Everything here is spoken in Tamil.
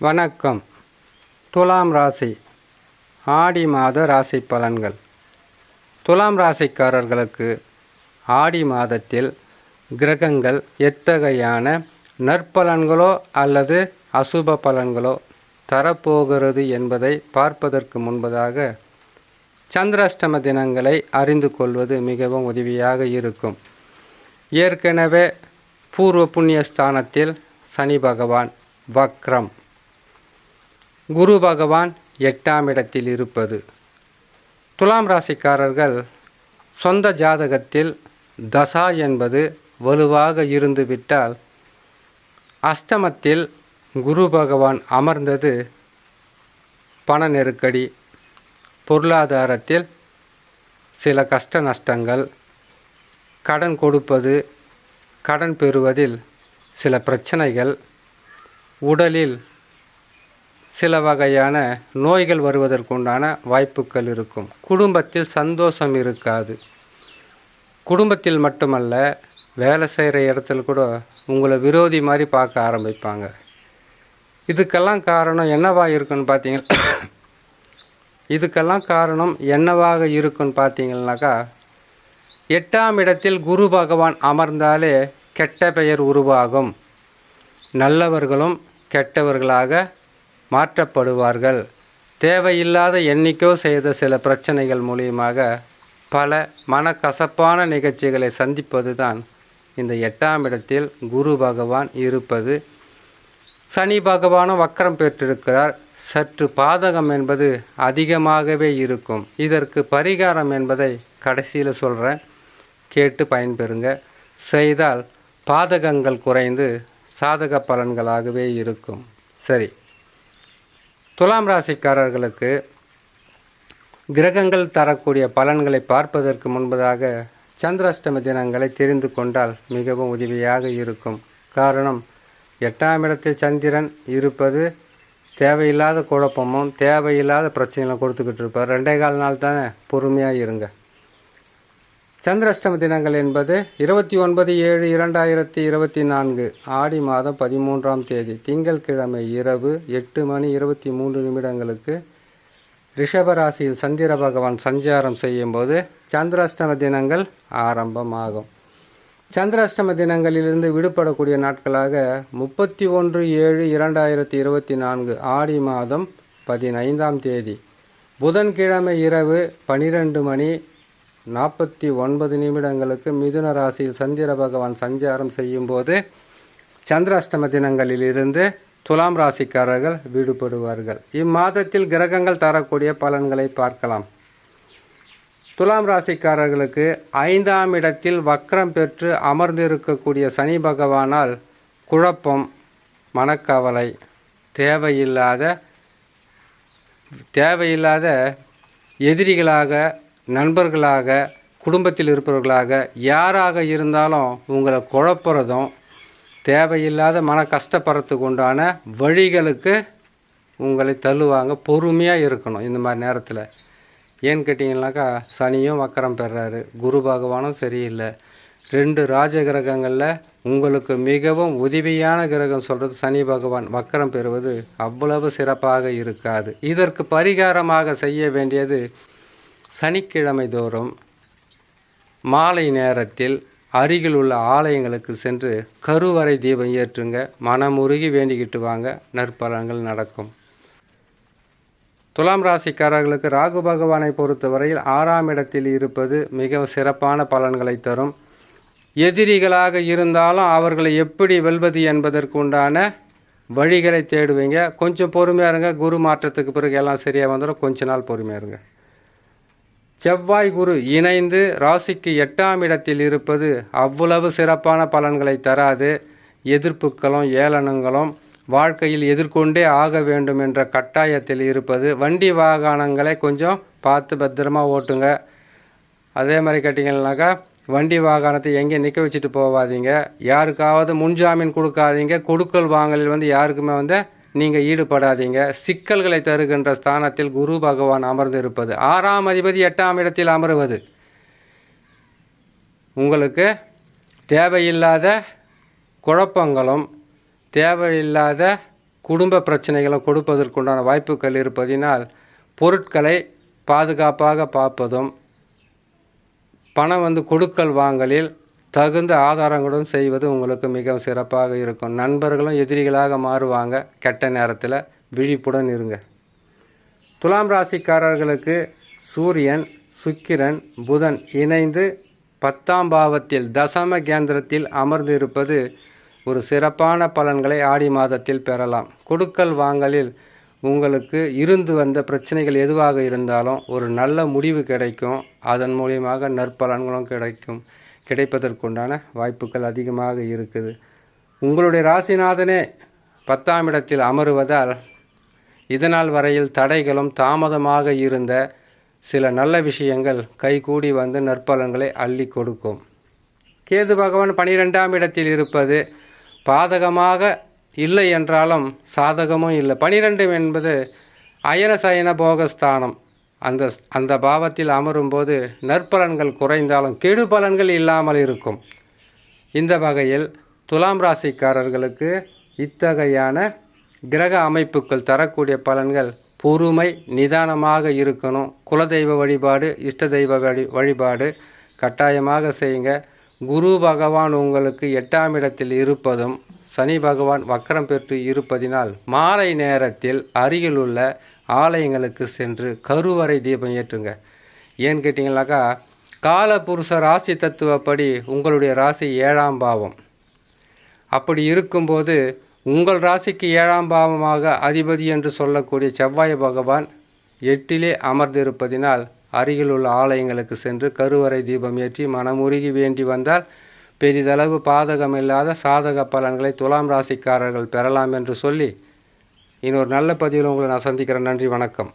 வணக்கம். துலாம் ராசி ஆடி மாத ராசி பலன்கள். துலாம் ராசிக்காரர்களுக்கு ஆடி மாதத்தில் கிரகங்கள் எத்தகையான நற்பலன்களோ அல்லது அசுப பலன்களோ தரப்போகிறது என்பதை பார்ப்பதற்கு முன்பதாக சந்திராஷ்டம தினங்களை அறிந்து கொள்வது மிகவும் உதவியாக இருக்கும். ஏற்கனவே பூர்வ புண்ணிய ஸ்தானத்தில் சனி பகவான் வக்ரம், குரு பகவான் 8ஆம் இடத்தில் இருப்பது. துலாம் ராசிக்காரர்கள் சொந்த ஜாதகத்தில் தசா என்பது வலுவாக இருந்துவிட்டால் அஷ்டமத்தில் குரு பகவான் அமர்ந்தது பண நெருக்கடி, பொருளாதாரத்தில் சில கஷ்ட நஷ்டங்கள், கடன் கொடுப்பது, கடன் பெறுவதில் சில பிரச்சனைகள், உடலில் சில வகையான நோய்கள் வருவதற்குண்டான வாய்ப்புகள் இருக்கும். குடும்பத்தில் சந்தோஷம் இருக்காது. குடும்பத்தில் மட்டுமல்ல, வேலை செய்கிற இடத்துல கூட உங்களை விரோதி மாதிரி பார்க்க ஆரம்பிப்பாங்க. இதுக்கெல்லாம் காரணம் என்னவாக இருக்குன்னு பார்த்தீங்கன்னாக்கா 8ஆம் இடத்தில் குரு பகவான் அமர்ந்தாலே கெட்ட பெயர் உருவாகும். நல்லவர்களும் கெட்டவர்களாக மாற்றப்படுவார்கள். தேவையில்லாத எண்ணிக்கோ செய்த சில பிரச்சனைகள் மூலியமாக பல மனக்கசப்பான நிகழ்ச்சிகளை சந்திப்பது தான் இந்த 8ஆம் இடத்தில் குரு பகவான் இருப்பது. சனி பகவானும் வக்கரம் பெற்றிருக்கிறார். சற்று பாதகம் என்பது அதிகமாகவே இருக்கும். இதற்கு பரிகாரம் என்பதை கடைசியில் சொல்கிறேன், கேட்டு பயன்பெறுங்க. செய்தால் பாதகங்கள் குறைந்து சாதக பலன்களாகவே இருக்கும். சரி, துலாம் ராசிக்காரர்களுக்கு கிரகங்கள் தரக்கூடிய பலன்களை பார்ப்பதற்கு முன்பதாக சந்திராஷ்டம தினங்களை தெரிந்து கொண்டால் மிகவும் உதவியாக இருக்கும். காரணம், 8ஆம் இடத்தில் சந்திரன் இருப்பது தேவையில்லாத குழப்பமும் தேவையில்லாத பிரச்சனைகளும் கொடுத்துக்கிட்டு இருப்பார். 2.25 நாள் தானே, பொறுமையாக இருங்க. சந்திராஷ்டம தினங்கள் என்பது 29/7/2024 ஆடி மாதம் 13ஆம் தேதி திங்கட்கிழமை இரவு 8:23 ரிஷபராசியில் சந்திர பகவான் சஞ்சாரம் செய்யும்போது சந்திராஷ்டம தினங்கள் ஆரம்பமாகும். சந்திராஷ்டம தினங்களிலிருந்து விடுபடக்கூடிய நாட்களாக 31/7/2024 ஆடி மாதம் 15ஆம் தேதி புதன்கிழமை இரவு 12:49 மிதுன ராசியில் சந்திர பகவான் சஞ்சாரம் செய்யும்போது சந்திராஷ்டம தினங்களிலிருந்து துலாம் ராசிக்காரர்கள் விடுபடுவார்கள். இம்மாதத்தில் கிரகங்கள் தரக்கூடிய பலன்களை பார்க்கலாம். துலாம் ராசிக்காரர்களுக்கு 5ஆம் இடத்தில் வக்ரம் பெற்று அமர்ந்திருக்கக்கூடிய சனி பகவானால் குழப்பம், மனக்கவலை, தேவையில்லாத எதிரிகளாக, நண்பர்களாக, குடும்பத்தில் இருப்பவர்களாக யாராக இருந்தாலும் உங்களை குழப்புறதும் தேவையில்லாத மன கஷ்டப்படுறதுக்கு உண்டான வழிகளுக்கு உங்களை தள்ளுவாங்க. பொறுமையாக இருக்கணும் இந்த மாதிரி நேரத்தில். ஏன்னு கேட்டிங்கனாக்கா, சனியும் வக்கரம் பெறாரு, குரு பகவானும் சரியில்லை. 2 ராஜ கிரகங்களில் உங்களுக்கு மிகவும் உதவியான கிரகம் சொல்கிறது சனி பகவான் வக்கரம் பெறுவது அவ்வளவு சிறப்பாக இருக்காது. இதற்கு பரிகாரமாக செய்ய வேண்டியது, சனிக்கிழமை தோறும் மாலை நேரத்தில் அருகில் உள்ள ஆலயங்களுக்கு சென்று கருவறை தீபம் ஏற்றுங்க. மனமுருகி வேண்டிக்கிட்டு வாங்க, நற்பலன்கள் நடக்கும். துலாம் ராசிக்காரர்களுக்கு ராகு பகவானை பொறுத்தவரையில் 6ஆம் இடத்தில் இருப்பது மிக சிறப்பான பலன்களை தரும். எதிரிகளாக இருந்தாலும் அவர்களை எப்படி வெல்வது என்பதற்கு உண்டான வழிகளை தேடுவீங்க. கொஞ்சம் பொறுமையாக இருங்க. குரு மாற்றத்துக்கு பிறகு எல்லாம் சரியாக வந்துடும். கொஞ்ச நாள் பொறுமையாக இருங்க. செவ்வாய் குரு இணைந்து ராசிக்கு 8ஆம் இடத்தில் இருப்பது அவ்வளவு சிறப்பான பலன்களை தராது. எதிர்ப்புகளும் ஏளனங்களும் வாழ்க்கையில் எதிர்கொண்டே ஆக வேண்டும் என்ற கட்டாயத்தில் இருப்பது. வண்டி வாகனங்களை கொஞ்சம் பார்த்து பத்திரமா ஓட்டுங்க. அதே மாதிரி கேட்டிங்கன்னாக்கா, வண்டி வாகனத்தை எங்கே நிற்க வச்சுட்டு போகாதீங்க. யாருக்காவது முன்ஜாமீன் கொடுக்காதீங்க. கொடுக்கல் வாங்கலில் யாருக்குமே நீங்கள் ஈடுபடாதீங்க. சிக்கல்களை தருகின்ற ஸ்தானத்தில் குரு பகவான் அமர்ந்து இருப்பது, 6ஆம் அதிபதி 8ஆம் இடத்தில் அமருவது உங்களுக்கு தேவையில்லாத குழப்பங்களும் தேவையில்லாத குடும்ப பிரச்சனைகளும் கொடுப்பதற்குண்டான வாய்ப்புகள் இருப்பதினால் பொருட்களை பாதுகாப்பாக பார்ப்பதும், பணம் கொடுக்கல் வாங்கலில் தகுந்த ஆதாரங்களுடன் செய்வது உங்களுக்கு மிகவும் சிறப்பாக இருக்கும். நண்பர்களும் எதிரிகளாக மாறுவாங்க. கெட்ட நேரத்தில் விழிப்புடன் இருங்க. துலாம் ராசிக்காரர்களுக்கு சூரியன், சுக்கிரன், புதன் இணைந்து 10ஆம் பாவத்தில் தசம கேந்திரத்தில் அமர்ந்து இருப்பது ஒரு சிறப்பான பலன்களை ஆடி மாதத்தில் பெறலாம். கொடுக்கல் வாங்கலில் உங்களுக்கு இருந்து வந்த பிரச்சனைகள் எதுவாக இருந்தாலும் ஒரு நல்ல முடிவு கிடைக்கும். அதன் மூலியமாக நற்பலன்களும் கிடைப்பதற்குண்டான வாய்ப்புகள் அதிகமாக இருக்குது. உங்களுடைய ராசிநாதனே 10ஆம் இடத்தில் அமருவதால் இதனால் வரையில் தடைகளும் தாமதமாக இருந்த சில நல்ல விஷயங்கள் கைகூடி வந்து நற்பலன்களை அள்ளி கொடுக்கும். கேது பகவான் 12ஆம் இடத்தில் இருப்பது பாதகமாக இல்லை என்றாலும் சாதகமும் இல்லை. 12 என்பது அயன சயன போகஸ்தானம். அந்த பாவத்தில் அமரும்போது நற்பலன்கள் குறைந்தாலும் கெடு பலன்கள் இல்லாமல் இருக்கும். இந்த வகையில் துலாம் ராசிக்காரர்களுக்கு இத்தகையான கிரக அமைப்புகள் தரக்கூடிய பலன்கள் பொறுமை, நிதானமாக இருக்கணும். குலதெய்வ வழிபாடு, இஷ்ட தெய்வ வழிபாடு கட்டாயமாக செய்யுங்க. குரு பகவான் உங்களுக்கு 8ஆம் இடத்தில் இருப்பதும் சனி பகவான் வக்கரம் பெற்று இருப்பதினால் மாலை நேரத்தில் அருகிலுள்ள ஆலயங்களுக்கு சென்று கருவறை தீபம் ஏற்றுங்க. ஏன்னு கேட்டிங்கனாக்கா, காலபுருஷ ராசி தத்துவப்படி உங்களுடைய ராசி 7ஆம் பாவம். அப்படி இருக்கும்போது உங்கள் ராசிக்கு 7ஆம் பாவமாக அதிபதி என்று சொல்லக்கூடிய செவ்வாய் பகவான் 8லே அமர்ந்திருப்பதினால் அருகில் உள்ள ஆலயங்களுக்கு சென்று கருவறை தீபம் ஏற்றி மனமுருகி வேண்டி வந்தால் பெரிதளவு பாதகமில்லாத சாதக பலன்களை துலாம் ராசிக்காரர்கள் பெறலாம் என்று சொல்லி இன்னொரு நல்ல பதிவில் உங்களை நான் சந்திக்கிறேன். நன்றி, வணக்கம்.